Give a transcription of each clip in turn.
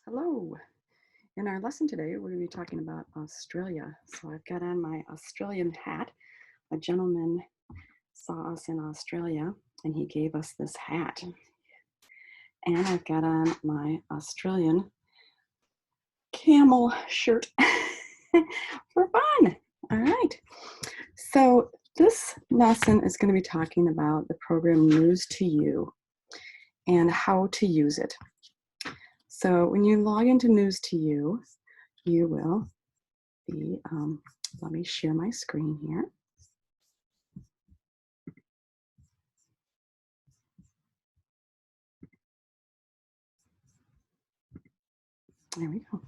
Hello. In our lesson today, we're going to be talking about Australia. So I've got on my Australian hat. A gentleman saw us in Australia and he gave us this hat. And I've got on my Australian camel shirt for fun. All right. So this lesson is going to be talking about the program News to You and how to use it. So when you log into News to You, you will be, let me share my screen here. There we go.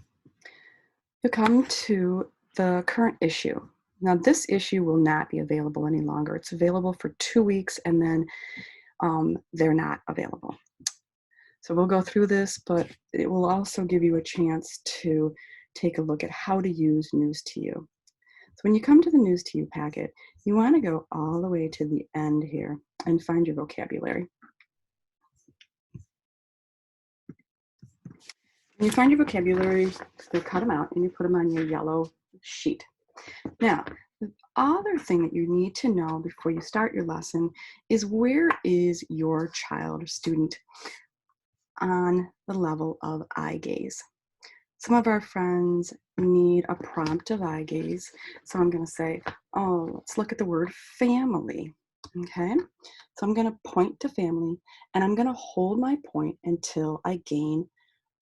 You'll come to the current issue. Now this issue will not be available any longer. It's available for 2 weeks and then they're not available. So we'll go through this, but it will also give you a chance to take a look at how to use News to You. So when you come to the News to You packet, you want to go all the way to the end here and find your vocabulary. When you find your vocabulary, you cut them out and you put them on your yellow sheet. Now, the other thing that you need to know before you start your lesson is where is your child or student on the level of eye gaze. Some of our friends need a prompt of eye gaze. So I'm going to say, oh, let's look at the word family. Okay, so I'm going to point to family and I'm going to hold my point until I gain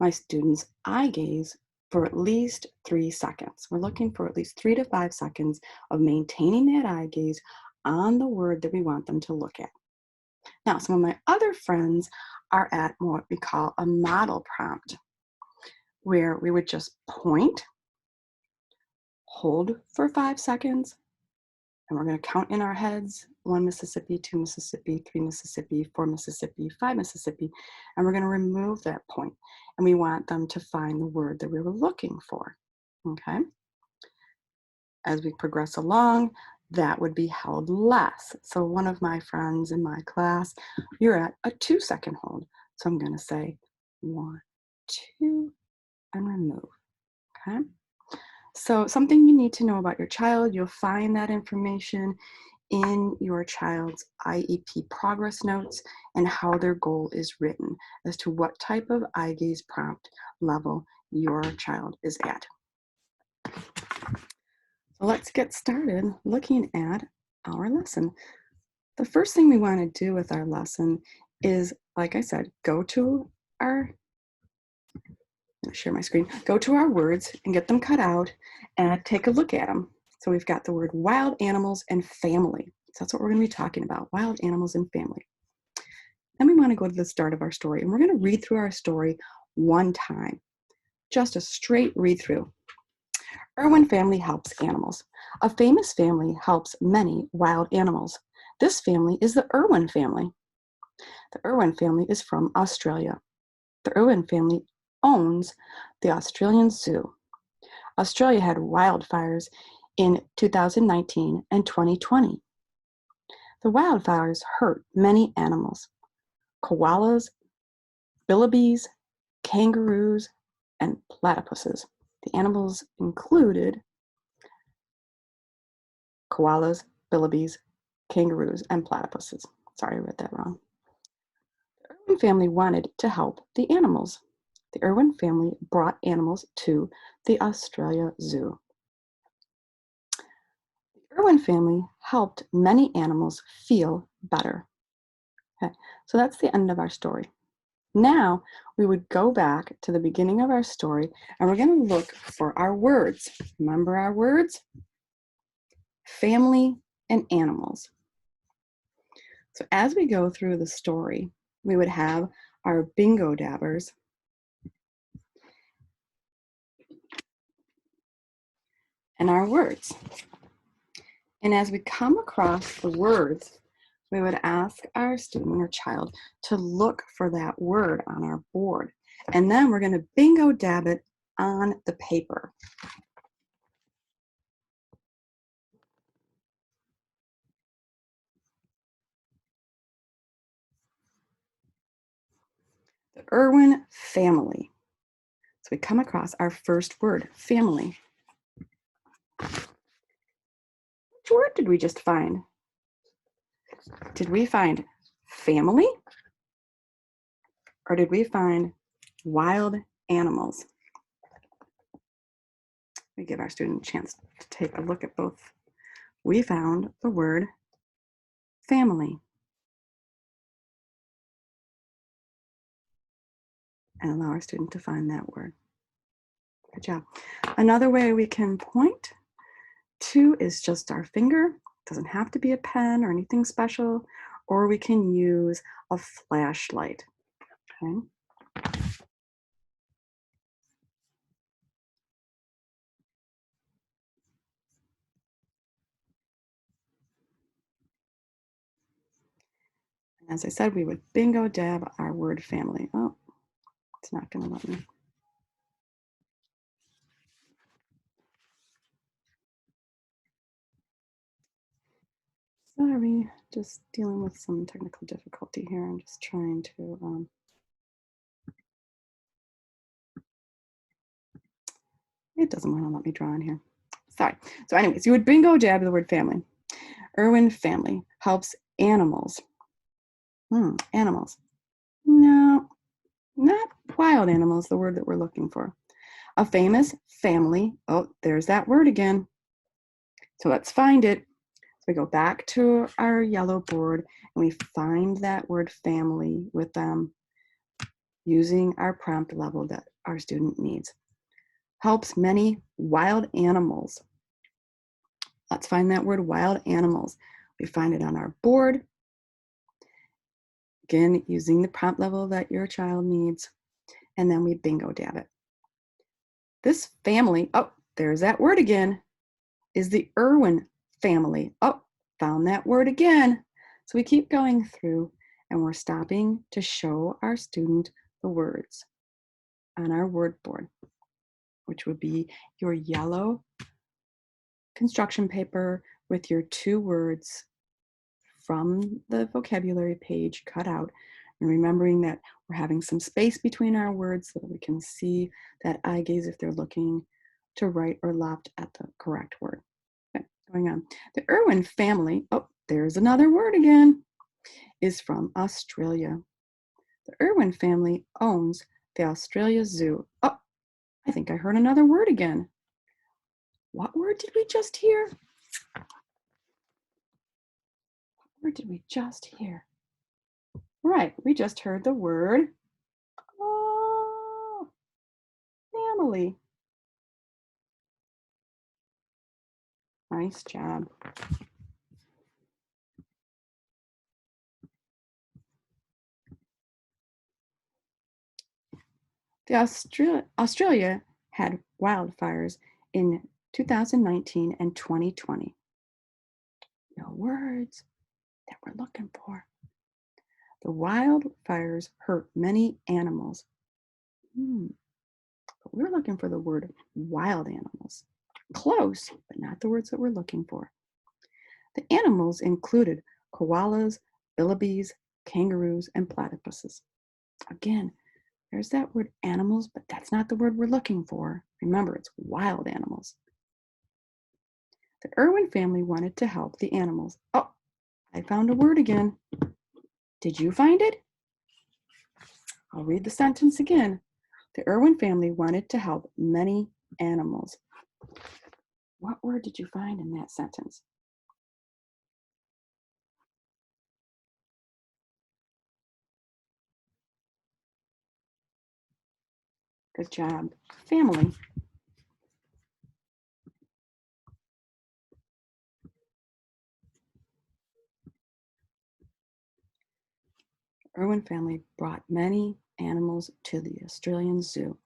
my student's eye gaze for at least 3 seconds. We're looking for at least 3 to 5 seconds of maintaining that eye gaze on the word that we want them to look at. Now, some of my other friends are at what we call a model prompt, where we would just point, hold for 5 seconds, and we're going to count in our heads 1 Mississippi, 2 Mississippi, 3 Mississippi, 4 Mississippi, 5 Mississippi, and we're going to remove that point. And we want them to find the word that we were looking for. Okay? As we progress along, that would be held less. So one of my friends in my class, you're at a 2-second hold. So I'm going to say 1, 2, and remove. Okay? So something you need to know about your child, you'll find that information in your child's IEP progress notes and how their goal is written as to what type of eye gaze prompt level your child is at. So let's get started looking at our lesson. The first thing we want to do with our lesson is, like I said, go to our share my screen, go to our words and get them cut out and take a look at them. So we've got the word wild animals and family. So that's what we're going to be talking about, wild animals and family. Then we want to go to the start of our story and we're going to read through our story one time, just a straight read through. Irwin family helps animals. A famous family helps many wild animals. This family is the Irwin family. The Irwin family is from Australia. The Irwin family owns the Australian Zoo. Australia had wildfires in 2019 and 2020. The wildfires hurt many animals: koalas, billibies, kangaroos, and platypuses. The animals included koalas, billibies, kangaroos, and platypuses. Sorry, I read that wrong. The Irwin family wanted to help the animals. The Irwin family brought animals to the Australia Zoo. The Irwin family helped many animals feel better. Okay, so that's the end of our story. Now we would go back to the beginning of our story and we're going to look for our words. Remember our words? Family and animals. So as we go through the story, we would have our bingo dabbers and our words. And as we come across the words, we would ask our student or child to look for that word on our board. And then we're going to bingo dab it on the paper. The Irwin family. So we come across our first word, family. Which word did we just find? Did we find family? Or did we find wild animals? We give our student a chance to take a look at both. We found the word family. And allow our student to find that word. Good job. Another way we can point to is just our finger. It doesn't have to be a pen or anything special, or we can use a flashlight. Okay. As I said, we would bingo dab our word family. Oh, it's not going to let me. Sorry, just dealing with some technical difficulty here. I'm just trying to. It doesn't want to let me draw in here. Sorry. So anyways, you would bingo dab the word family. Irwin family helps animals. Animals. No, not wild animals, the word that we're looking for. A famous family. Oh, there's that word again. So let's find it. So we go back to our yellow board and we find that word family with them using our prompt level that our student needs. Helps many wild animals. Let's find that word wild animals. We find it on our board. Again, using the prompt level that your child needs. And then we bingo dab it. This family, oh, there's that word again, is the Irwin family. Oh, found that word again. So we keep going through and we're stopping to show our student the words on our word board, which would be your yellow construction paper with your 2 words from the vocabulary page cut out, and remembering that we're having some space between our words so that we can see that eye gaze if they're looking to right or left at the correct word. Okay, going on. The Irwin family, oh, there's another word again, is from Australia. The Irwin family owns the Australia Zoo. Oh, I think I heard another word again. What word did we just hear? What word did we just hear? Right, we just heard the word family. Nice job. Australia had wildfires in 2019 and 2020. No words that we're looking for. The wildfires hurt many animals. But we're looking for the word wild animals. Close, but not the words that we're looking for. The animals included koalas, billies, kangaroos, and platypuses. Again, there's that word animals, but that's not the word we're looking for. Remember, it's wild animals. The Irwin family wanted to help the animals. Oh, I found a word again. Did you find it? I'll read the sentence again. The Irwin family wanted to help many animals. What word did you find in that sentence? Good job. Family. Irwin family brought many animals to the Australian Zoo.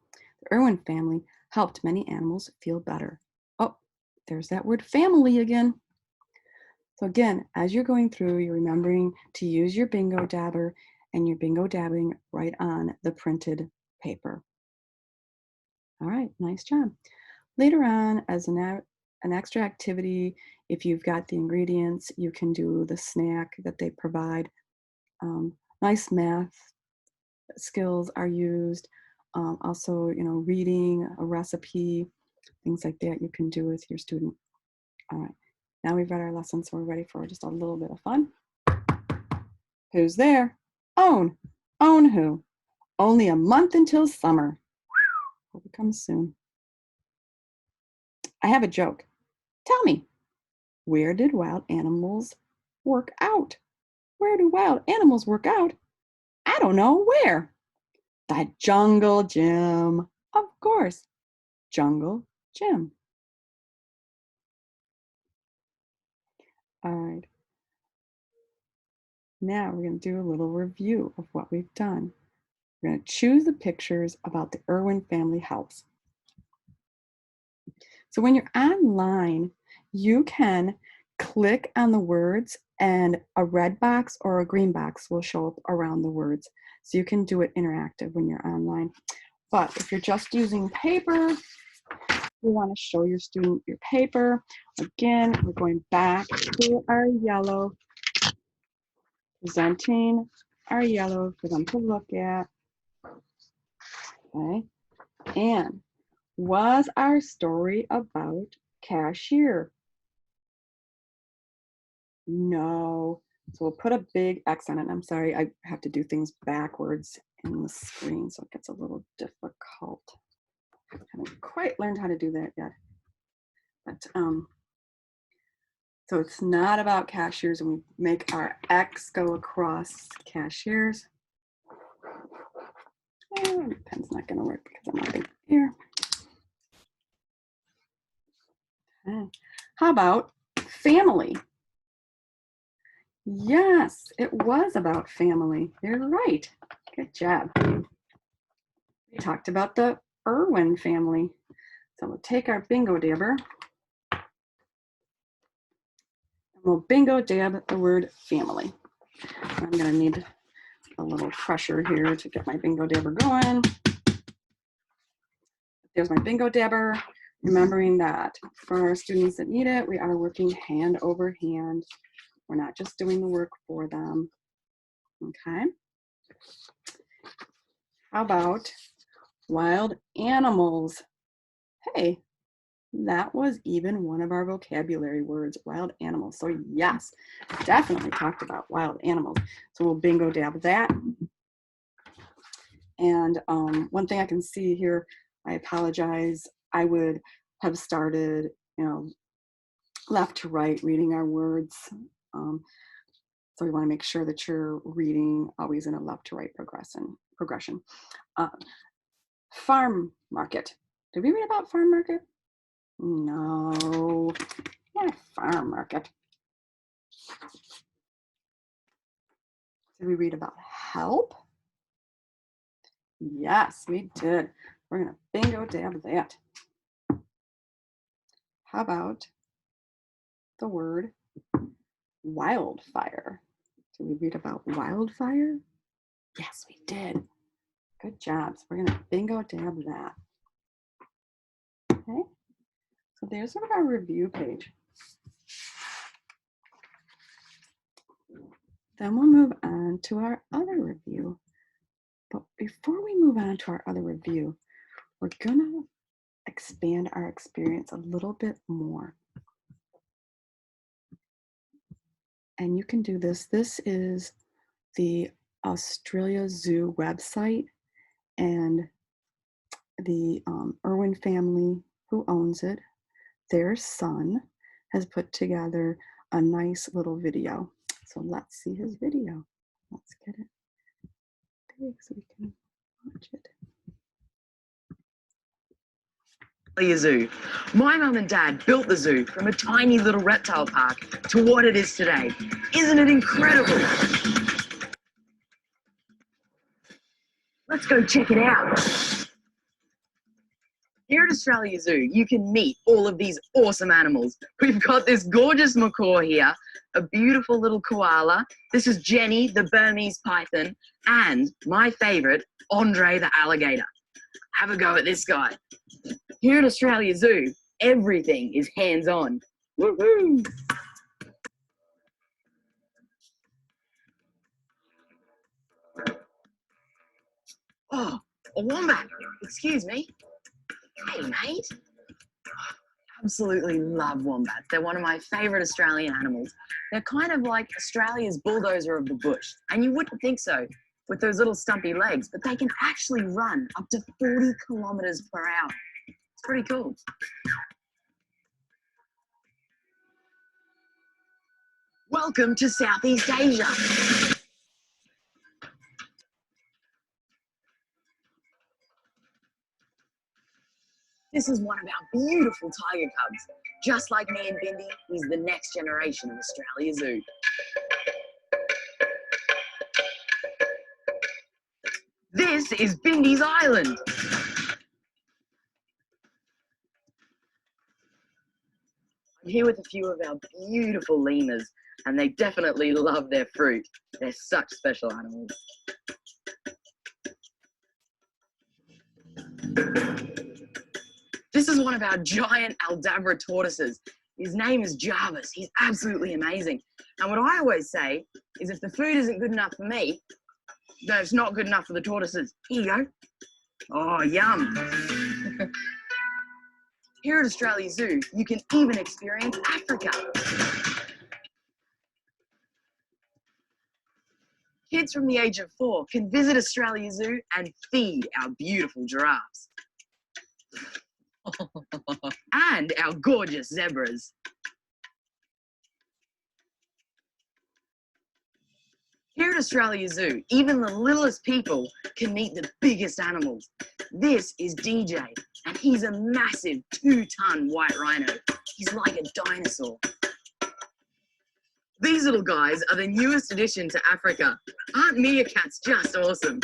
The Irwin family helped many animals feel better. Oh, there's that word family again. So again, as you're going through, you're remembering to use your bingo dabber and you're bingo dabbing right on the printed paper. All right, nice job. Later on, as an extra activity, if you've got the ingredients, you can do the snack that they provide. Nice math skills are used. Also, you know, reading a recipe, things like that you can do with your student. All right, now we've read our lesson, so we're ready for just a little bit of fun. Who's there? Own. Own who? Only a month until summer. Hope it comes soon. I have a joke. Tell me, where did wild animals work out? Where do wild animals work out? I don't know. Where? The jungle gym. Of course. Jungle gym. All right. Now we're going to do a little review of what we've done. We're going to choose the pictures about the Irwin family house. So when you're online, you can click on the words and a red box or a green box will show up around the words. So you can do it interactive when you're online. But if you're just using paper, you want to show your student your paper. Again, we're going back to our yellow, presenting our yellow for them to look at. Okay, and was our story about cashier? No. So we'll put a big X on it. I'm sorry, I have to do things backwards in the screen, so it gets a little difficult. I haven't quite learned how to do that yet. But so it's not about cashiers, and we make our X go across cashiers. Oh, the pen's not going to work because I'm not here. Okay. How about family? Yes, it was about family. You're right. Good job. We talked about the Irwin family. So we'll take our bingo dabber and we'll bingo dab the word family. I'm going to need a little pressure here to get my bingo dabber going. There's my bingo dabber. Remembering that for our students that need it, we are working hand over hand. We're not just doing the work for them. Okay. How about wild animals? Hey, that was even one of our vocabulary words, wild animals. So yes, definitely talked about wild animals. So we'll bingo dab that. And one thing I can see here, I apologize, I would have started, you know, left to right reading our words. So we want to make sure that you're reading always in a left to right progression. Farm market. Did we read about farm market? No, not farm market. Did we read about help? Yes, we did. We're going to bingo dab that. How about the word wildfire? Did we read about wildfire? Yes, we did. Good job. So we're going to bingo dab that. Okay. So there's sort of our review page. Then we'll move on to our other review. But before we move on to our other review, we're going to expand our experience a little bit more. And you can do this. This is the Australia Zoo website, and the Irwin family who owns it, their son has put together a nice little video. So let's see his video. Let's get it big so we can watch it. Zoo. My mum and dad built the zoo from a tiny little reptile park to what it is today. Isn't it incredible? Let's go check it out. Here at Australia Zoo, you can meet all of these awesome animals. We've got this gorgeous macaw here, a beautiful little koala. This is Jenny, the Burmese python, and my favorite, Andre the alligator. Have a go at this guy. Here at Australia Zoo, everything is hands-on. Woohoo! Oh, A wombat, excuse me. Hey, mate. Absolutely love wombats. They're one of my favorite Australian animals. They're kind of like Australia's bulldozer of the bush. And you wouldn't think so with those little stumpy legs, but they can actually run up to 40 kilometers per hour. It's pretty cool. Welcome to Southeast Asia. This is one of our beautiful tiger cubs. Just like me and Bindi, he's the next generation of Australia Zoo. This is Bindi's Island. I'm here with a few of our beautiful lemurs, and they definitely love their fruit. They're such special animals. This is one of our giant Aldabra tortoises. His name is Jarvis. He's absolutely amazing. And what I always say is if the food isn't good enough for me, then it's not good enough for the tortoises. Here you go. Oh, yum. Here at Australia Zoo, you can even experience Africa. Kids from the age of 4 can visit Australia Zoo and feed our beautiful giraffes. And our gorgeous zebras. Here at Australia Zoo, even the littlest people can meet the biggest animals. This is DJ, and he's a massive 2-ton white rhino. He's like a dinosaur. These little guys are the newest addition to Africa. Aren't meerkats just awesome?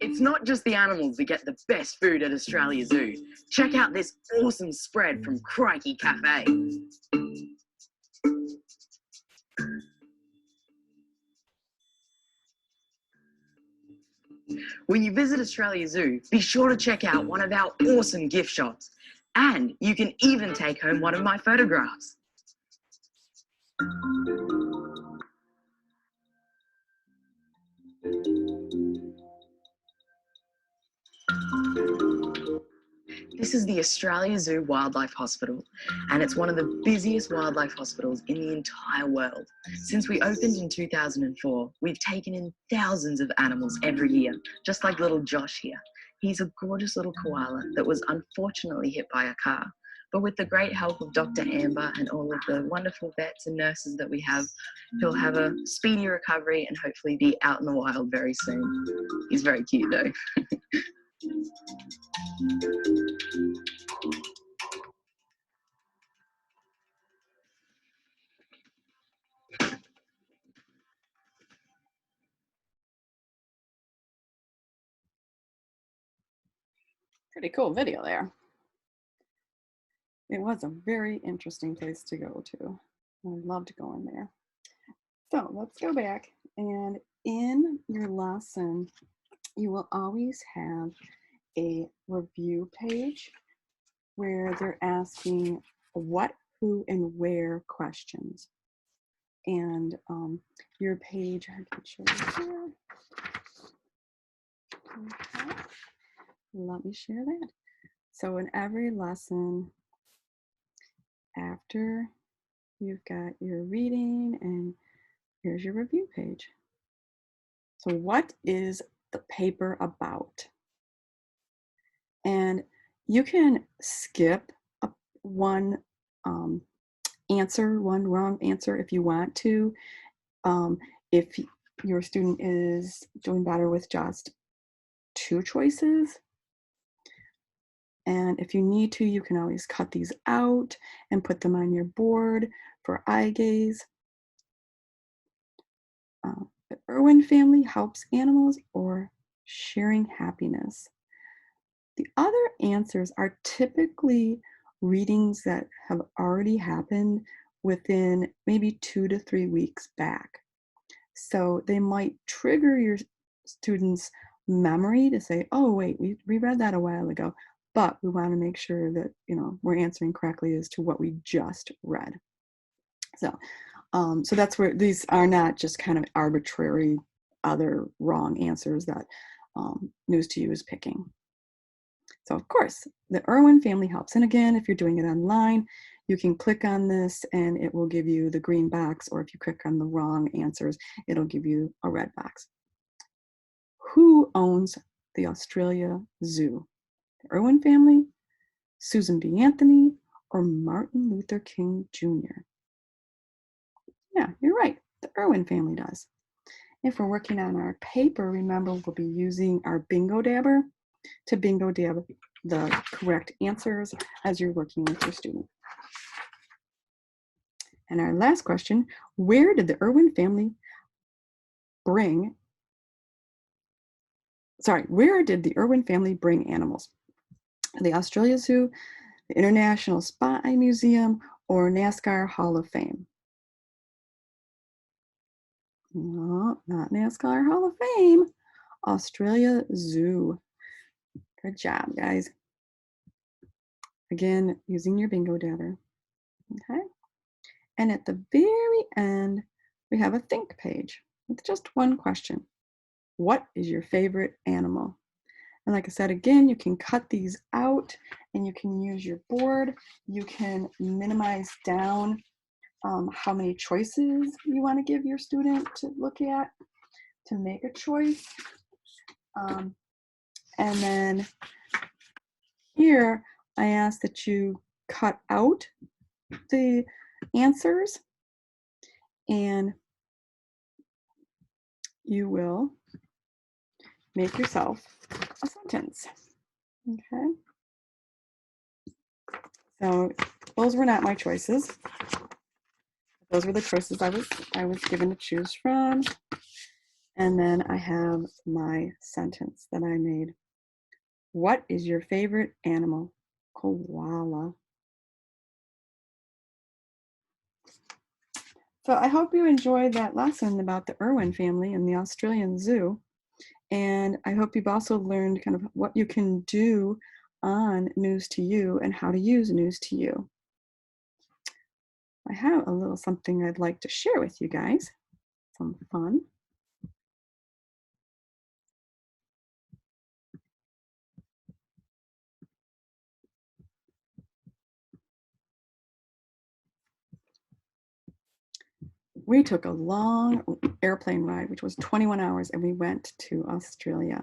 It's not just the animals that get the best food at Australia Zoo. Check out this awesome spread from Crikey Cafe. When you visit Australia Zoo, be sure to check out one of our awesome gift shops. And you can even take home one of my photographs. This is the Australia Zoo Wildlife Hospital, and it's one of the busiest wildlife hospitals in the entire world. Since we opened in 2004, we've taken in thousands of animals every year, just like little Josh here. He's a gorgeous little koala that was unfortunately hit by a car. But with the great help of Dr. Amber and all of the wonderful vets and nurses that we have, he'll have a speedy recovery and hopefully be out in the wild very soon. He's very cute though. Pretty cool video there. It was a very interesting place to go to. I loved going there. So let's go back, and in your lesson, you will always have a review page where they're asking what, who, and where questions. And your page, I can show you here. Okay. Let me share that. So in every lesson, after you've got your reading, and here's your review page. So what is the paper about? And you can skip one answer, one wrong answer if you want to. If your student is doing better with just 2 choices. And if you need to, you can always cut these out and put them on your board for eye gaze. The Irwin family helps animals or sharing happiness. The other answers are typically readings that have already happened within maybe 2 to 3 weeks back. So they might trigger your students' memory to say, oh, wait, we read that a while ago, but we want to make sure that, we're answering correctly as to what we just read. So that's where these are not just kind of arbitrary other wrong answers that News to You is picking. So of course, the Irwin family helps. And again, if you're doing it online, you can click on this and it will give you the green box, or if you click on the wrong answers, it'll give you a red box. Who owns the Australia Zoo? The Irwin family, Susan B. Anthony, or Martin Luther King Jr.? Yeah, you're right. The Irwin family does. If we're working on our paper, remember we'll be using our bingo dabber to bingo dab the correct answers as you're working with your student. And our last question, where did the Irwin family bring animals? The Australia Zoo, the International Spy Museum, or NASCAR Hall of Fame? No, not NASCAR Hall of Fame. Australia Zoo. Good job, guys. Again, using your bingo dabber. Okay. And at the very end, we have a think page with just one question. What is your favorite animal? And like I said, again, you can cut these out and you can use your board. You can minimize down how many choices you want to give your student to look at to make a choice. And then here, I ask that you cut out the answers and you will make yourself a sentence. Okay. So those were not my choices. Those were the choices I was given to choose from. And then I have my sentence that I made. What is your favorite animal? Koala. So I hope you enjoyed that lesson about the Irwin family and the Australian Zoo. And I hope you've also learned kind of what you can do on News to You and how to use News to You. I have a little something I'd like to share with you guys. Some fun. We took a long airplane ride, which was 21 hours, and we went to Australia.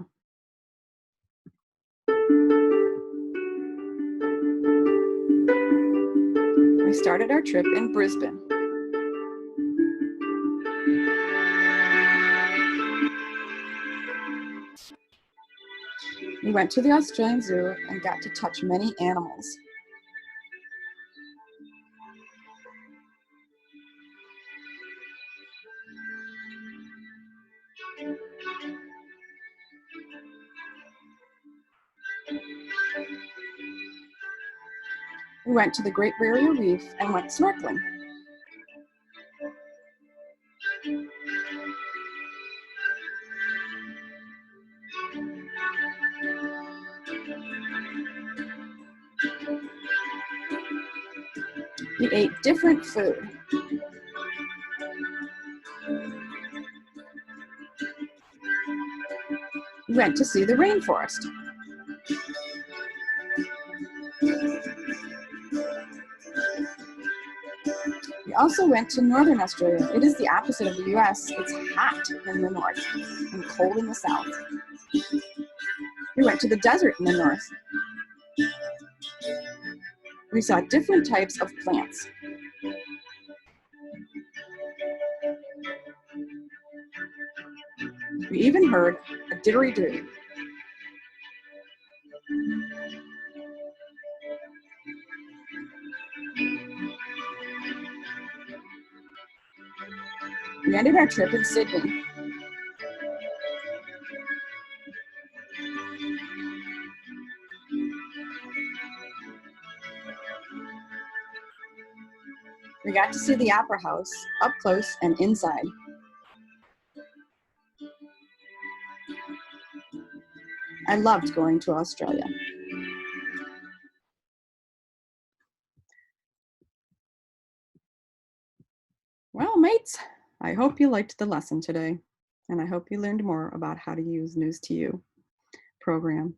We started our trip in Brisbane. We went to the Australian Zoo and got to touch many animals. We went to the Great Barrier Reef and went snorkeling. We ate different food. We went to see the rainforest. We also went to Northern Australia. It is the opposite of the US. It's hot in the north and cold in the south. We went to the desert in the north. We saw different types of plants. We even heard a didgeridoo. We ended our trip in Sydney. We got to see the Opera House up close and inside. I loved going to Australia. Well, mates, I hope you liked the lesson today, and I hope you learned more about how to use News to You program.